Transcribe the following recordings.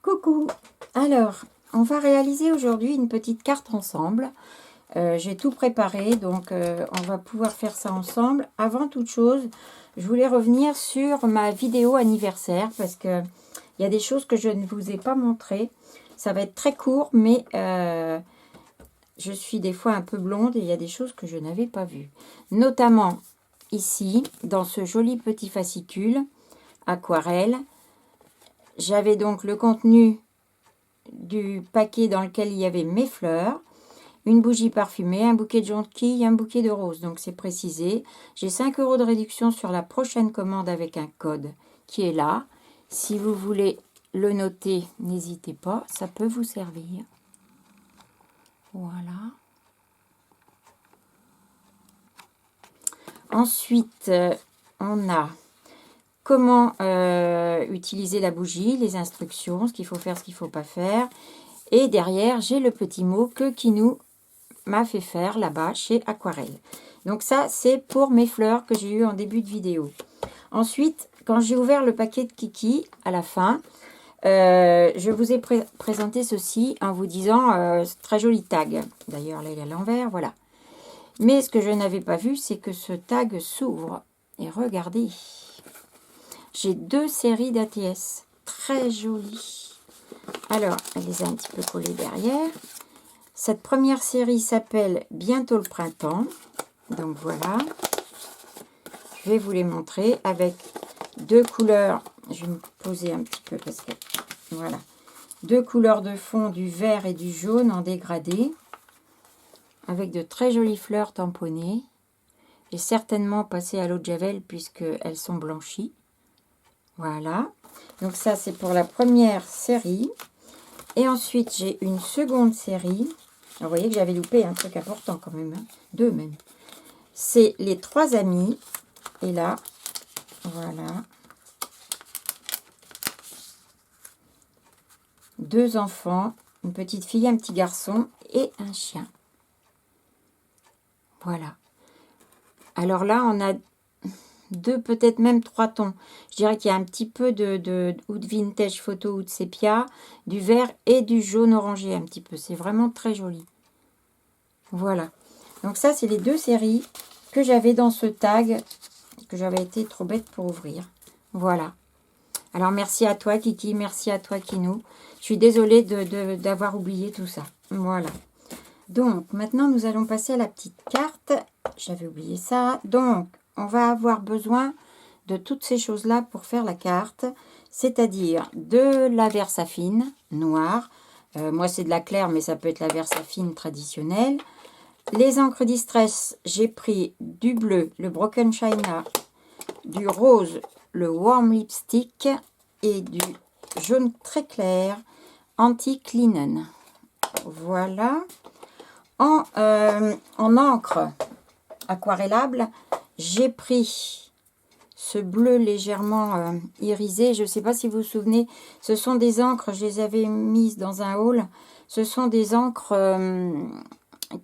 Coucou! Alors, on va réaliser aujourd'hui une petite carte ensemble. J'ai tout préparé, donc on va pouvoir faire ça ensemble. Avant toute chose, je voulais revenir sur ma vidéo anniversaire parce que il y a des choses que je ne vous ai pas montrées. Ça va être très court, mais je suis des fois un peu blonde et il y a des choses que je n'avais pas vues. Notamment ici, dans ce joli petit fascicule aquarelle. J'avais donc le contenu du paquet dans lequel il y avait mes fleurs, une bougie parfumée, un bouquet de jonquilles, un bouquet de roses. Donc c'est précisé. J'ai 5 € de réduction sur la prochaine commande avec un code qui est là. Si vous voulez le noter, n'hésitez pas, ça peut vous servir. Voilà. Ensuite, on a comment utiliser la bougie, les instructions, ce qu'il faut faire, ce qu'il ne faut pas faire. Et derrière, j'ai le petit mot que Kinou m'a fait faire là-bas chez Aquarelle. Donc ça, c'est pour mes fleurs que j'ai eu en début de vidéo. Ensuite, quand j'ai ouvert le paquet de Kiki à la fin, je vous ai présenté ceci en vous disant très joli tag. D'ailleurs, là, il est à l'envers, voilà. Mais ce que je n'avais pas vu, c'est que ce tag s'ouvre. Et regardez, j'ai 2 séries d'ATS. Très jolies. Alors, elle les a un petit peu collées derrière. Cette première série s'appelle Bientôt le printemps. Donc voilà. Je vais vous les montrer avec 2 couleurs. Je vais me poser un petit peu parce que voilà. 2 couleurs de fond, du vert et du jaune en dégradé. Avec de très jolies fleurs tamponnées. J'ai certainement passé à l'eau de javel puisqu'elles sont blanchies. Voilà. Donc ça, c'est pour la première série. Et ensuite, j'ai une seconde série. Alors, vous voyez que j'avais loupé un truc important quand même. Hein. 2 même. C'est les 3 amis. Et là, voilà. 2 enfants. Une petite fille, un petit garçon et un chien. Voilà. Alors là, on a 2, peut-être même 3 tons. Je dirais qu'il y a un petit peu ou de vintage photo ou de sépia, du vert et du jaune orangé un petit peu. C'est vraiment très joli. Voilà. Donc ça, c'est les 2 séries que j'avais dans ce tag, que j'avais été trop bête pour ouvrir. Voilà. Alors, merci à toi, Kiki. Merci à toi, Kinou. Je suis désolée d'avoir oublié tout ça. Voilà. Donc, maintenant, nous allons passer à la petite carte. J'avais oublié ça. Donc, on va avoir besoin de toutes ces choses-là pour faire la carte. C'est-à-dire de la Versafine noire. Moi, c'est de la claire, mais ça peut être la Versafine traditionnelle. Les encres Distress, j'ai pris du bleu, le Broken China, du rose, le Warm Lipstick et du jaune très clair, Antique Linen. Voilà. En encre aquarellable, j'ai pris ce bleu légèrement irisé. Je ne sais pas si vous vous souvenez, ce sont des encres, je les avais mises dans un haul. Ce sont des encres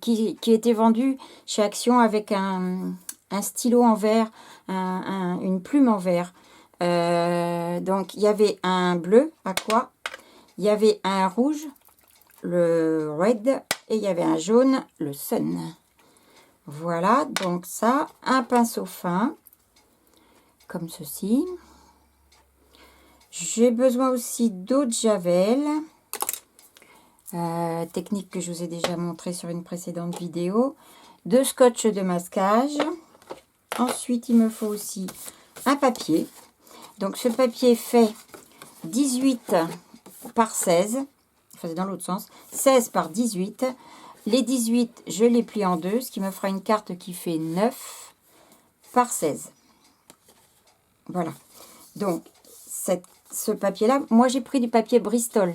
qui étaient vendues chez Action avec un stylo en verre, une plume en verre. Donc, il y avait un bleu, aqua, il y avait un rouge, le red, et il y avait un jaune, le sun. Voilà, donc ça, un pinceau fin, comme ceci. J'ai besoin aussi d'eau de javel, technique que je vous ai déjà montré sur une précédente vidéo, de scotch de masquage. Ensuite, il me faut aussi un papier. Donc, ce papier fait 18 par 16, enfin c'est dans l'autre sens, 16 par 18. Les 18, je les plie en deux, ce qui me fera une carte qui fait 9 par 16. Voilà. Donc, ce papier-là, moi j'ai pris du papier Bristol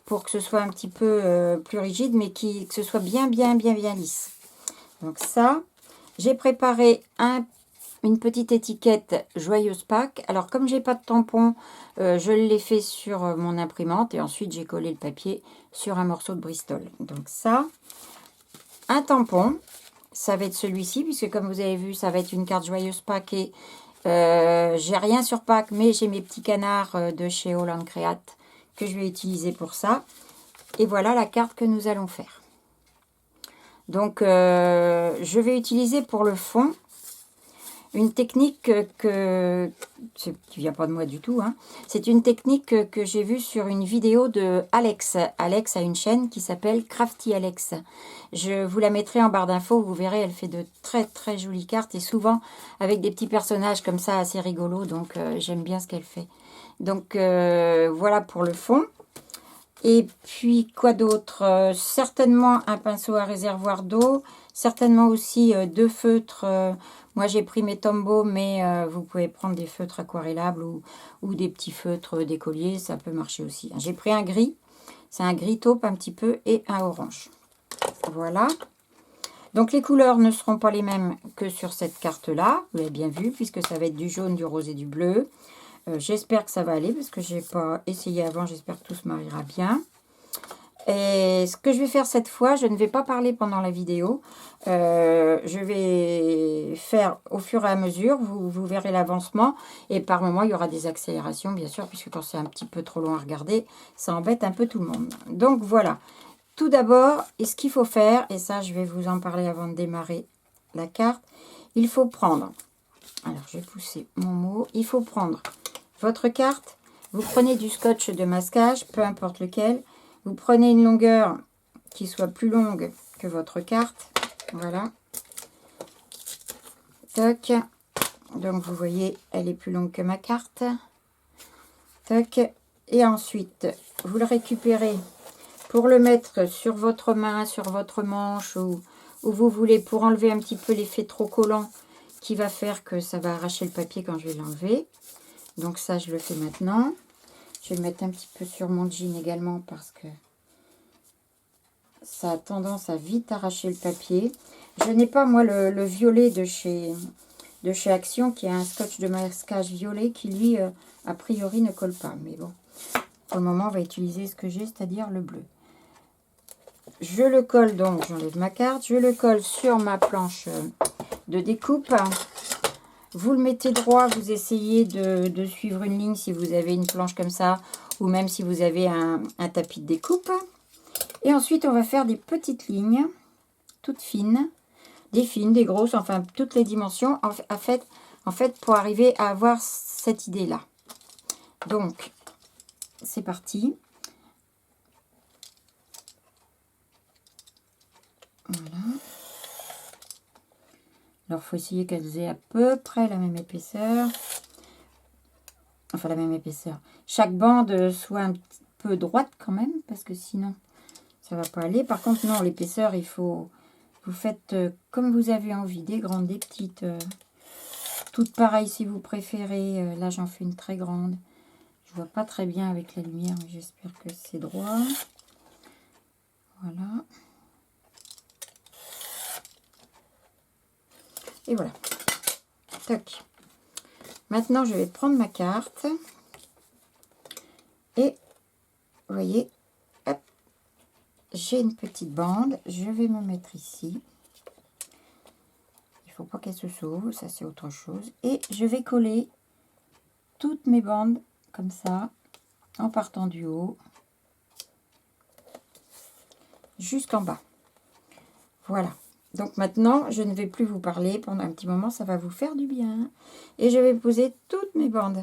pour que ce soit un petit peu plus rigide, mais que ce soit bien lisse. Donc ça, j'ai préparé une petite étiquette Joyeuse Pâques. Alors, comme j'ai pas de tampon, je l'ai fait sur mon imprimante et ensuite j'ai collé le papier sur un morceau de Bristol. Donc ça, un tampon, ça va être celui-ci, puisque comme vous avez vu, ça va être une carte Joyeuse Pâques et j'ai rien sur Pâques, mais j'ai mes petits canards de chez Holland Create que je vais utiliser pour ça. Et voilà la carte que nous allons faire. Donc, je vais utiliser pour le fond une technique qui vient pas de moi du tout. Hein. C'est une technique que j'ai vue sur une vidéo de Alex. Alex a une chaîne qui s'appelle Crafty Alex. Je vous la mettrai en barre d'infos. Vous verrez, elle fait de très très jolies cartes. Et souvent avec des petits personnages comme ça assez rigolos. Donc, j'aime bien ce qu'elle fait. Donc, voilà pour le fond. Et puis, quoi d'autre? Certainement un pinceau à réservoir d'eau. Certainement aussi 2 feutres. Moi, j'ai pris mes Tombow, mais vous pouvez prendre des feutres aquarellables ou des petits feutres d'écolier. Ça peut marcher aussi. J'ai pris un gris. C'est un gris taupe un petit peu et un orange. Voilà. Donc, les couleurs ne seront pas les mêmes que sur cette carte-là. Vous l'avez bien vu, puisque ça va être du jaune, du rose et du bleu. J'espère que ça va aller parce que je n'ai pas essayé avant. J'espère que tout se mariera bien. Et ce que je vais faire cette fois, je ne vais pas parler pendant la vidéo. Je vais faire au fur et à mesure. Vous verrez l'avancement. Et par moments, il y aura des accélérations, bien sûr, puisque quand c'est un petit peu trop long à regarder, ça embête un peu tout le monde. Donc voilà. Tout d'abord, et ce qu'il faut faire, et ça, je vais vous en parler avant de démarrer la carte, il faut prendre... Alors, je vais pousser mon mot. Il faut prendre votre carte, vous prenez du scotch de masquage, peu importe lequel, vous prenez une longueur qui soit plus longue que votre carte, voilà, toc, donc vous voyez, elle est plus longue que ma carte, toc, et ensuite, vous le récupérez pour le mettre sur votre main, sur votre manche, ou où vous voulez, pour enlever un petit peu l'effet trop collant, qui va faire que ça va arracher le papier quand je vais l'enlever. Donc ça, je le fais maintenant. Je vais le mettre un petit peu sur mon jean également parce que ça a tendance à vite arracher le papier. Je n'ai pas, moi, le violet de chez Action, qui est un scotch de masquage violet qui, lui, a priori, ne colle pas. Mais bon, pour le moment, on va utiliser ce que j'ai, c'est-à-dire le bleu. Je le colle donc, j'enlève ma carte. Je le colle sur ma planche de découpe. Vous le mettez droit, vous essayez de suivre une ligne si vous avez une planche comme ça, ou même si vous avez un tapis de découpe. Et ensuite, on va faire des petites lignes, toutes fines, des grosses, enfin toutes les dimensions, en fait pour arriver à avoir cette idée-là. Donc, c'est parti. Voilà. Alors, il faut essayer qu'elles aient à peu près la même épaisseur. Enfin, la même épaisseur. Chaque bande soit un petit peu droite quand même, parce que sinon, ça ne va pas aller. Par contre, non, l'épaisseur, il faut... Vous faites comme vous avez envie, des grandes, des petites. Toutes pareilles si vous préférez. Là, j'en fais une très grande. Je vois pas très bien avec la lumière, mais j'espère que c'est droit. Voilà. Et voilà. Toc. Maintenant, je vais prendre ma carte. Et, vous voyez, hop, j'ai une petite bande. Je vais me mettre ici. Il ne faut pas qu'elle se sauve, ça c'est autre chose. Et je vais coller toutes mes bandes comme ça, en partant du haut, jusqu'en bas. Voilà. Donc maintenant, je ne vais plus vous parler pendant un petit moment, ça va vous faire du bien. Et je vais poser toutes mes bandes.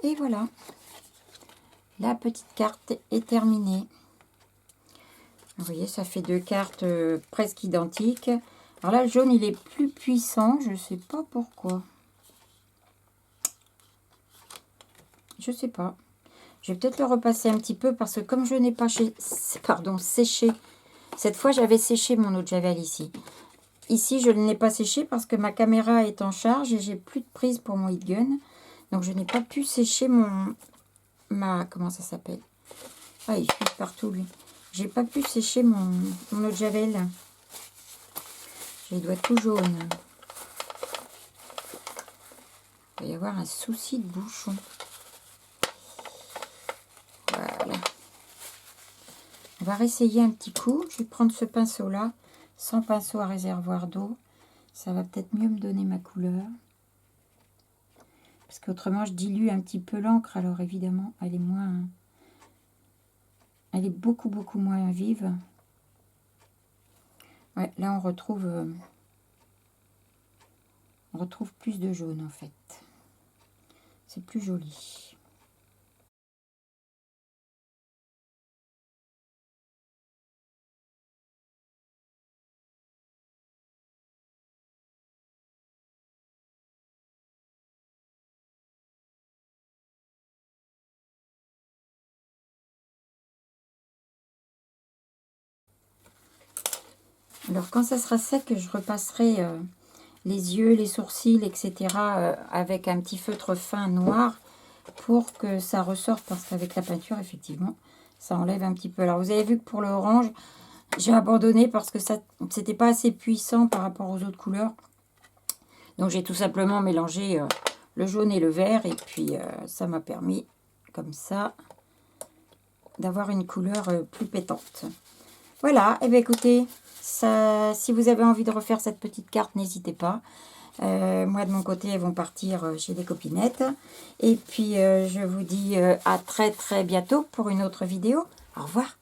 Et voilà, la petite carte est terminée. Vous voyez, ça fait 2 cartes presque identiques. Alors là, le jaune, il est plus puissant. Je ne sais pas pourquoi. Je ne sais pas. Je vais peut-être le repasser un petit peu parce que comme je n'ai pas séché, cette fois, j'avais séché mon eau de Javel ici. Ici, je ne l'ai pas séché parce que ma caméra est en charge et j'ai plus de prise pour mon heat gun. Donc, je n'ai pas pu sécher comment ça s'appelle? Ah, il fuit partout, lui. J'ai pas pu sécher mon eau de Javel. J'ai les doigts tout jaunes. Il va y avoir un souci de bouchon. Voilà. On va réessayer un petit coup. Je vais prendre ce pinceau-là, sans pinceau à réservoir d'eau. Ça va peut-être mieux me donner ma couleur. Parce qu'autrement, je dilue un petit peu l'encre. Alors évidemment, elle est beaucoup moins vive. Ouais, là, on retrouve plus de jaune, en fait. C'est plus joli. Alors, quand ça sera sec, je repasserai les yeux, les sourcils, etc. Avec un petit feutre fin noir pour que ça ressorte. Parce qu'avec la peinture, effectivement, ça enlève un petit peu. Alors, vous avez vu que pour le orange, j'ai abandonné parce que c'était pas assez puissant par rapport aux autres couleurs. Donc, j'ai tout simplement mélangé le jaune et le vert. Et puis, ça m'a permis, comme ça, d'avoir une couleur plus pétante. Voilà, et bien écoutez, si vous avez envie de refaire cette petite carte, n'hésitez pas. Moi, de mon côté, elles vont partir chez des copinettes. Et puis, je vous dis à très bientôt pour une autre vidéo. Au revoir.